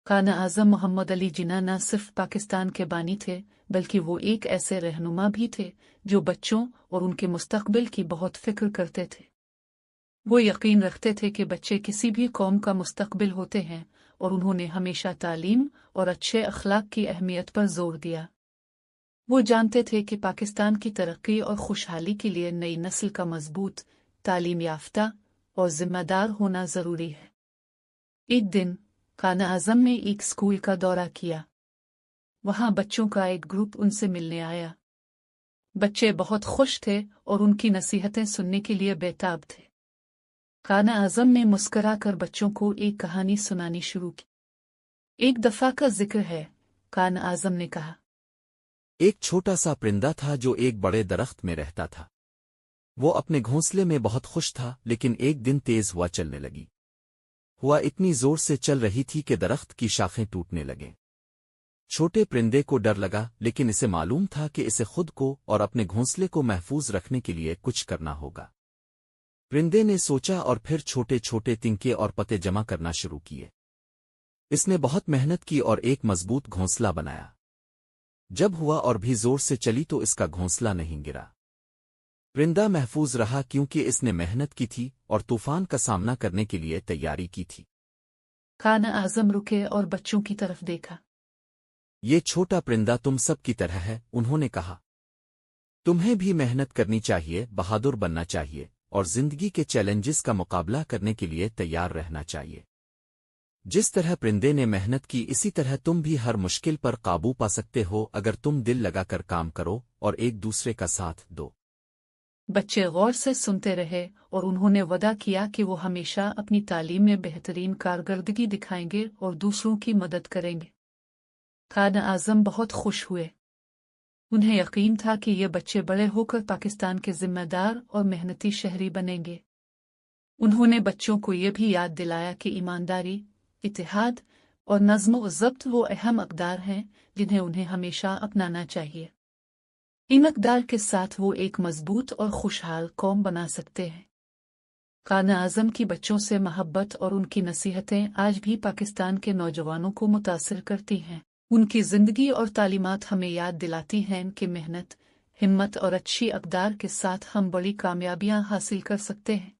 काना आज़म मोहम्मद अली जिन्ना न सिर्फ पाकिस्तान के बानी थे बल्कि वो एक ऐसे रहनुमा भी थे जो बच्चों और उनके मुस्तकबिल की बहुत फिक्र करते थे। वो यकीन रखते थे कि बच्चे किसी भी कौम का मुस्तकबिल होते हैं और उन्होंने हमेशा तालीम और अच्छे अखलाक की अहमियत पर जोर दिया। वो जानते थे कि पाकिस्तान की तरक्की और खुशहाली के लिए नई नस्ल का मजबूत, तालीम याफ्ता और जिम्मेदार होना जरूरी है। एक दिन काना आज़म ने एक स्कूल का दौरा किया। वहां बच्चों का एक ग्रुप उनसे मिलने आया। बच्चे बहुत खुश थे और उनकी नसीहतें सुनने के लिए बेताब थे। काना आज़म ने मुस्कुराकर बच्चों को एक कहानी सुनानी शुरू की। एक दफा का जिक्र है, काना आज़म ने कहा। एक छोटा सा परिंदा था जो एक बड़े दरख्त में रहता था। वो अपने घोंसले में बहुत खुश था, लेकिन एक दिन तेज हवा चलने लगी। हुआ इतनी जोर से चल रही थी कि दरख्त की शाखें टूटने लगे। छोटे परिंदे को डर लगा, लेकिन इसे मालूम था कि इसे खुद को और अपने घोंसले को महफूज रखने के लिए कुछ करना होगा। परिंदे ने सोचा और फिर छोटे छोटे तिनके और पत्ते जमा करना शुरू किए। इसने बहुत मेहनत की और एक मजबूत घोंसला बनाया। जब हुआ और भी जोर से चली तो इसका घोंसला नहीं गिरा। परिंदा महफूज रहा क्योंकि इसने मेहनत की थी और तूफान का सामना करने के लिए तैयारी की थी। काना आज़म रुके और बच्चों की तरफ देखा। ये छोटा परिंदा तुम सब की तरह है, उन्होंने कहा। तुम्हें भी मेहनत करनी चाहिए, बहादुर बनना चाहिए और जिंदगी के चैलेंजेस का मुकाबला करने के लिए तैयार रहना चाहिए। जिस तरह परिंदे ने मेहनत की, इसी तरह तुम भी हर मुश्किल पर काबू पा सकते हो अगर तुम दिल लगाकर काम करो और एक दूसरे का साथ दो। बच्चे गौर से सुनते रहे और उन्होंने वादा किया कि वो हमेशा अपनी तालीम में बेहतरीन कारकर्दगी दिखाएंगे और दूसरों की मदद करेंगे। काना आज़म बहुत खुश हुए। उन्हें यकीन था कि ये बच्चे बड़े होकर पाकिस्तान के जिम्मेदार और मेहनती शहरी बनेंगे। उन्होंने बच्चों को ये भी याद दिलाया कि ईमानदारी, इत्तेहाद और नज़्म-ओ-ज़ब्त वो अहम अक़दार हैं जिन्हें उन्हें हमेशा अपनाना चाहिए। इन अक़दार के साथ वो एक मजबूत और खुशहाल कौम बना सकते हैं। काना आज़म की बच्चों से मोहब्बत और उनकी नसीहतें आज भी पाकिस्तान के नौजवानों को मुतासिर करती हैं। उनकी ज़िंदगी और तालीमात हमें याद दिलाती हैं कि मेहनत, हिम्मत और अच्छी अक़दार के साथ हम बड़ी कामयाबियां हासिल कर सकते हैं।